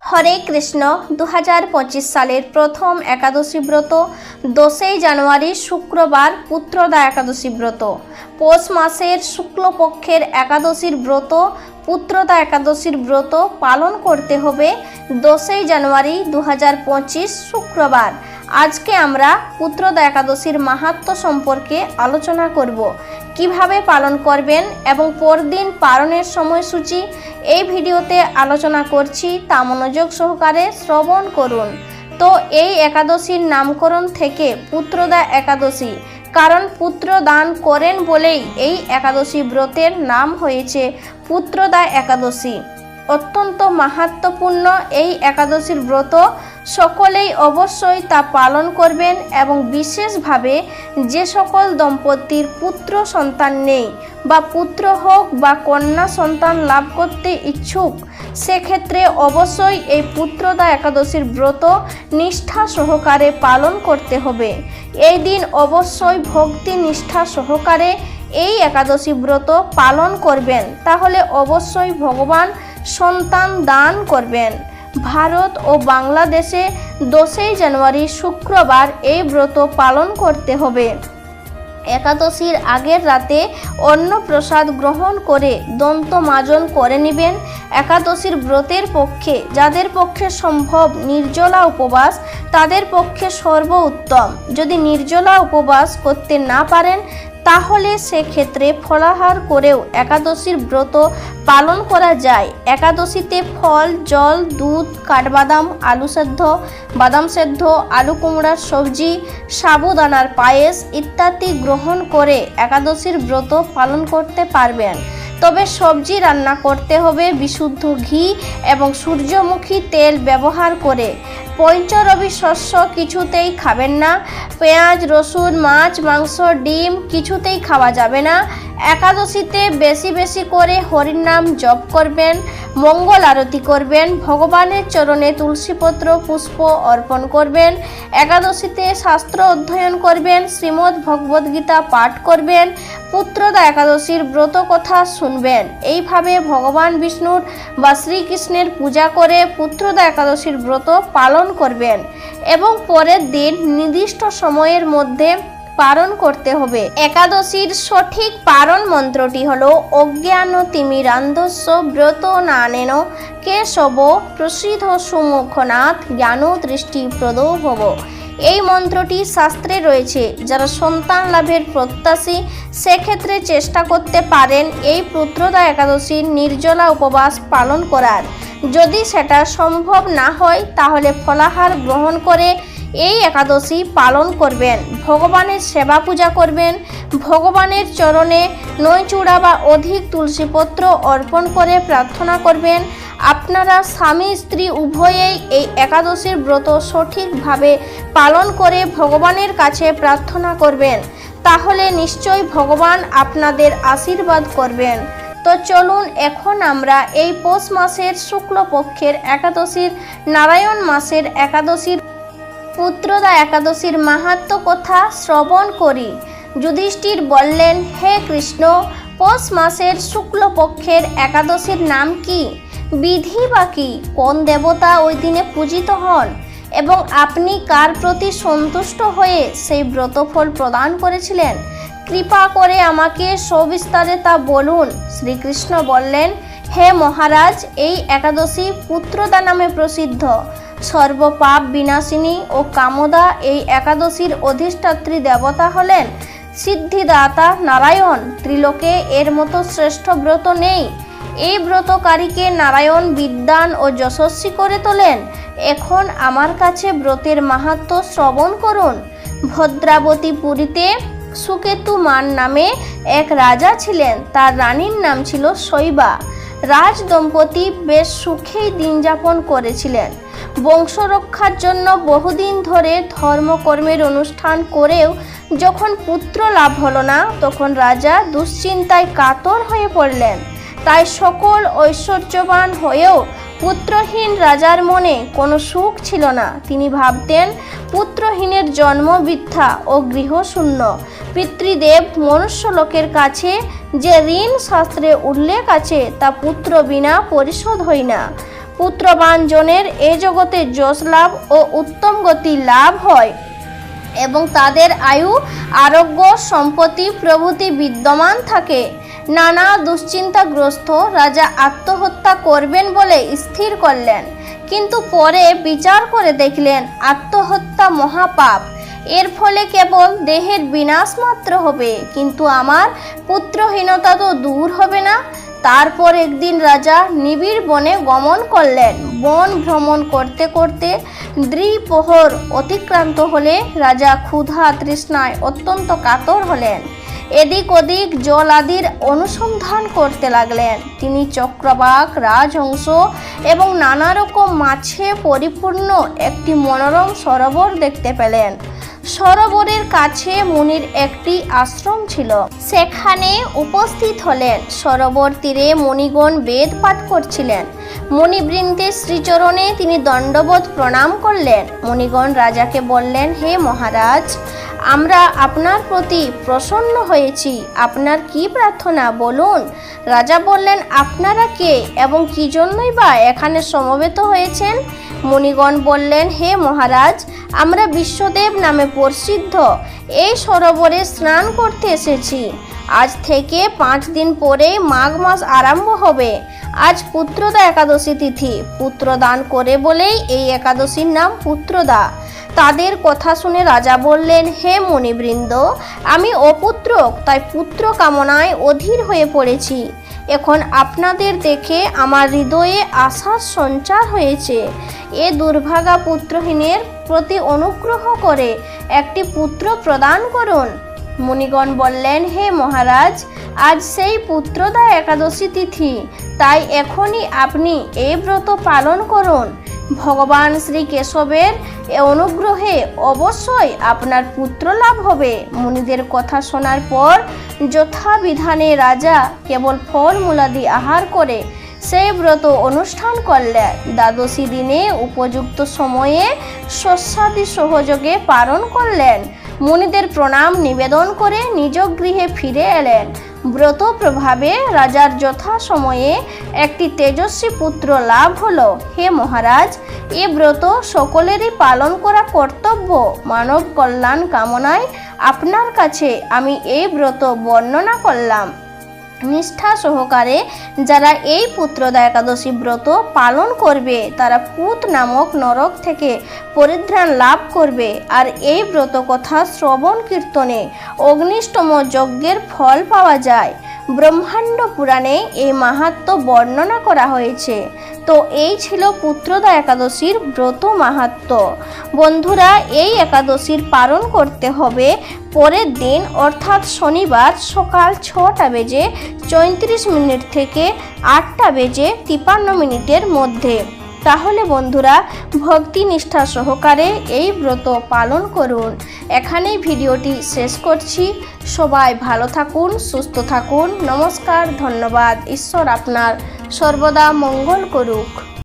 হরে কৃষ্ণ 2025 সালের প্রথম একাদশী ব্রত 10 জানুয়ারি শুক্রবার পুত্রদা একাদশী ব্রত। পৌষ মাসের শুক্লপক্ষের একাদশীর ব্রত পুত্রদা একাদশীর ব্রত পালন করতে হবে 10 জানুয়ারি 2025 শুক্রবার। আজকে আমরা পুত্রদা একাদশীর মাহাত্ম্য সম্পর্কে আলোচনা করব। কিভাবে পালন করবেন এবং পরদিন পালনের সময়সূচি এই ভিডিওতে আলোচনা করছি, তা মনোযোগ সহকারে শ্রবণ করুন। তো এই একাদশীর নামকরণ থেকে পুত্রদা একাদশী, কারণ পুত্র দান করেন বলেই এই একাদশী ব্রতের নাম হয়েছে পুত্রদা একাদশী। অত্যন্ত মাহাত্ম্যপূর্ণ এই একাদশীর ব্রত সকলেই অবশ্যই তা পালন করবেন এবং বিশেষভাবে যে সকল দম্পতির পুত্র সন্তান নেই বা পুত্র হোক বা কন্যা সন্তান লাভ করতে ইচ্ছুক, সেক্ষেত্রে অবশ্যই এই পুত্রদা একাদশীর ব্রত নিষ্ঠা সহকারে পালন করতে হবে। এই দিন অবশ্যই ভক্তি নিষ্ঠা সহকারে এই একাদশী ব্রত পালন করবেন, তাহলে অবশ্যই ভগবান সন্তান দান করবেন। ভারত ও বাংলাদেশে 10 জানুয়ারি শুক্রবার এই ব্রত পালন করতে হবে। একাদশীর আগের রাতে অন্নপ্রসাদ গ্রহণ করে দন্ত মাজন করে নেবেন। একাদশীর ব্রতের পক্ষে যাদের পক্ষে সম্ভব নির্জলা উপবাস, তাদের পক্ষে সর্বোত্তম। যদি নির্জলা উপবাস করতে না পারেন তাহলে সেক্ষেত্রে ফলাহার করেও একাদশীর ব্রত পালন করা যায়। একাদশীতে ফল, জল, দুধ, কাঠবাদাম, আলু সেদ্ধ, বাদাম সেদ্ধ, আলু কুমড়ার সবজি, সাবুদানার পায়েস ইত্যাদি গ্রহণ করে একাদশীর ব্রত পালন করতে পারবেন। তবে সবজি রান্না করতে হবে বিশুদ্ধ ঘি এবং সূর্যমুখী তেল ব্যবহার করে। পঞ্চরবি শস্য কিছুতেই খাবেন না। পেঁয়াজ, রসুন, মাছ, মাংস, ডিম কিছুতেই খাওয়া যাবে না। একাদশীতে বেশি বেশি করে হরির নাম জপ করবেন, মঙ্গল আরতি করবেন, ভগবানের চরণে তুলসীপত্র পুষ্প অর্পণ করবেন। একাদশীতে শাস্ত্র অধ্যয়ন করবেন, শ্রীমদ্ ভগবদ্ গীতা পাঠ করবেন, পুত্রদা একাদশীর ব্রত কথা শুনবেন। এইভাবে ভগবান বিষ্ণুর বা শ্রীকৃষ্ণের পূজা করে পুত্রদা একাদশীর ব্রত পালন করবেন এবং পরের দিন নির্দিষ্ট সময়ের মধ্যে পালন করতে হবে। একাদশীর সঠিক পালন মন্ত্রটি হলো অজ্ঞান তিমিরান্ধস্য ব্রত নানেন কেশব প্রসিদ্ধ সুমুখনাথ জ্ঞান দৃষ্টি প্রদো ভব। এই মন্ত্রটি শাস্ত্রে রয়েছে। যারা সন্তান লাভের প্রত্যাশী সেক্ষেত্রে চেষ্টা করতে পারেন এই পুত্রদা একাদশীর নির্জলা উপবাস পালন করার। যদি সেটা সম্ভব না হয় তাহলে ফলাহার গ্রহণ করে এই একাদশী পালন করবেন। ভগবানের সেবা পূজা করবেন, ভগবানের চরণে নৈচূড়া বা অধিক তুলসীপত্র অর্পণ করে প্রার্থনা করবেন। আপনারা স্বামী স্ত্রী উভয়েই এই একাদশীর ব্রত সঠিকভাবে পালন করে ভগবানের কাছে প্রার্থনা করবেন, তাহলে নিশ্চয়ই ভগবান আপনাদের আশীর্বাদ করবেন। তো চলুন এখন আমরা এই পৌষ মাসের শুক্লপক্ষের একাদশীর নারায়ণ মাসের একাদশীর পুত্রদা একাদশীর মাহাত্ম্য কথা শ্রবণ করি। যুধিষ্ঠির বললেন, হে কৃষ্ণ, পৌষ মাসের শুক্লপক্ষের একাদশীর নাম কি? বিধি বা কি? কোন দেবতা ওই দিনে পূজিত হন এবং আপনি কার প্রতি সন্তুষ্ট হয়ে সেই ব্রতফল প্রদান করেছিলেন? কৃপা করে আমাকে সবিস্তারে তা বলুন। শ্রীকৃষ্ণ বললেন, হে মহারাজ, এই একাদশী পুত্রদা নামে প্রসিদ্ধ। সর্বপাপ বিনাশিনী ও কামদা এই একাদশীর অধিষ্ঠাত্রী দেবতা হলেন সিদ্ধিদাতা নারায়ণ। ত্রিলোকে এর মতো শ্রেষ্ঠ ব্রত নেই। এই ব্রতকারীকে নারায়ণ বিদ্বান ও যশস্বী করে তোলেন। এখন আমার কাছে ব্রতের মাহাত্ম্য শ্রবণ করুন। ভদ্রাবতী পুরীতে সুকেতু মান নামে এক রাজা ছিলেন। তার রানীর নাম ছিল শৈবা। রাজ দম্পতি বেশ সুখেই দিন যাপন করেছিলেন। বংশ রক্ষার জন্য বহুদিন ধরে ধর্মকর্মের অনুষ্ঠান করেও যখন পুত্র লাভ হলো না, তখন রাজা দুশ্চিন্তায় কাতর হয়ে পড়লেন। তাই সকল ঐশ্বর্যবান হয়েও পুত্রহীন রাজার মনে কোনো সুখ ছিল না। তিনি ভাবতেন, পুত্রহীনের জন্ম বৃথা ও গৃহশূন্য। পিতৃদেব মনুষ্যলোকের কাছে যে ঋণ শাস্ত্রে উল্লেখ আছে তা পুত্র বিনা পরিশোধ হয় না। পুত্রবান জনের এ জগতে যশ লাভ ও উত্তম গতি লাভ হয় এবং তাদের আয়ু আরোগ্য সম্পত্তি প্রভৃতি বিদ্যমান থাকে। নানা দুশ্চিন্তাগ্রস্ত রাজা আত্মহত্যা করবেন বলে স্থির করলেন, কিন্তু পরে বিচার করে দেখলেন আত্মহত্যা মহাপাপ। এর ফলে কেবল দেহের বিনাশ মাত্র হবে, কিন্তু আমার পুত্রহীনতা তো দূর হবে না। তারপর একদিন রাজা নিবিড় বনে গমন করলেন। বন ভ্রমণ করতে করতে দ্বিপ্রহর অতিক্রান্ত হলে রাজা ক্ষুধা তৃষ্ণায় অত্যন্ত কাতর হলেন। এদিক ওদিক জল আদির অনুসন্ধান করতে লাগলেন। তিনি চক্রবাক, রাজহংস এবং নানা রকম মাছে পরিপূর্ণ একটি মনোরম সরোবর দেখতে পেলেন। সরোবরের কাছে মুনির একটি আশ্রম ছিল, সেখানে উপস্থিত হলেন। সরোবর তীরে মুনিগণ বেদ পাঠ করছিলেন। মুনিবৃন্দের শ্রীচরণে তিনি দণ্ডবত প্রণাম করলেন। মুনিগণ রাজাকে বললেন, হে মহারাজ, আমরা আপনার প্রতি প্রসন্ন হয়েছি, আপনার কি প্রার্থনা বলুন। রাজা বললেন, আপনারা কে এবং কি জন্যই বা এখানে সমবেত হয়েছেন? মুনিগণ বললেন, হে মহারাজ, আমরা বিশ্বদেব নামে প্রসিদ্ধ এই সরোবরে স্নান করতে এসেছি। আজ থেকে 5 দিন পরেই মাঘ মাস আরম্ভ হবে। আজ পুত্রদা একাদশী তিথি। পুত্রদান করে বলেই এই একাদশীর নাম পুত্রদা। তাদের কথা শুনে রাজা বললেন, হে মুনিবৃন্দ, আমি অপুত্রক, তাই পুত্র কামনায় অধীর হয়ে পড়েছি। এখন আপনাদের দেখে আমার হৃদয়ে আশার সঞ্চার হয়েছে। এ দুর্ভাগা পুত্রহীনের প্রতি অনুগ্রহ করে একটি পুত্র প্রদান করুন। মুনিগণ বললেন, হে মহারাজ, আজ সেই পুত্রদা একাদশী তিথি, তাই এখনই আপনি এই ব্রত পালন করুন। ভগবান শ্রী কেশবের অনুগ্রহে অবশ্যই আপনার পুত্র লাভ হবে। মুনিদের কথা শোনার পর যথাবিধানে রাজা কেবল ফলমূলাদি আহার করে সেই ব্রত অনুষ্ঠান করলেন। দ্বাদশী দিনে উপযুক্ত সময়ে শস্যাদি সহযোগে পালন করলেন। মুনিদের প্রণাম নিবেদন করে নিজ গৃহে ফিরে এলেন। ব্রত প্রভাবে রাজার যথা সময়ে একটি তেজস্বী পুত্র লাভ হলো। হে মহারাজ, এ ব্রত সকলেরই পালন করা কর্তব্য। মানব কল্যাণ কামনায় আপনার কাছে আমি এই ব্রত বর্ণনা করলাম। নিষ্ঠা সহকারে যারা এই পুত্রদা একাদশী ব্রত পালন করবে তারা পুত নামক নরক থেকে পরিত্রাণ লাভ করবে। আর এই ব্রত কথা শ্রবণ কীর্তনে অগ্নিষ্টম যজ্ঞের ফল পাওয়া যায়। ব্রহ্মাণ্ড পুরাণে এই মাহাত্ম্য বর্ণনা করা হয়েছে। তো এই ছিল পুত্রদা একাদশীর ব্রত মাহাত্ম্য। বন্ধুরা, এই একাদশীর পালন করতে হবে পরের দিন অর্থাৎ শনিবার সকাল 6টা বেজে 34 মিনিট থেকে 8টা বেজে 53 মিনিটের মধ্যে। তাহলে বন্ধুরা, ভক্তি নিষ্ঠা সহকারে এই ব্রত পালন করুন। এখানেই ভিডিওটি শেষ করছি। সবাই ভালো থাকুন, সুস্থ থাকুন। নমস্কার, ধন্যবাদ। ঈশ্বর আপনার সর্বদা মঙ্গল করুক।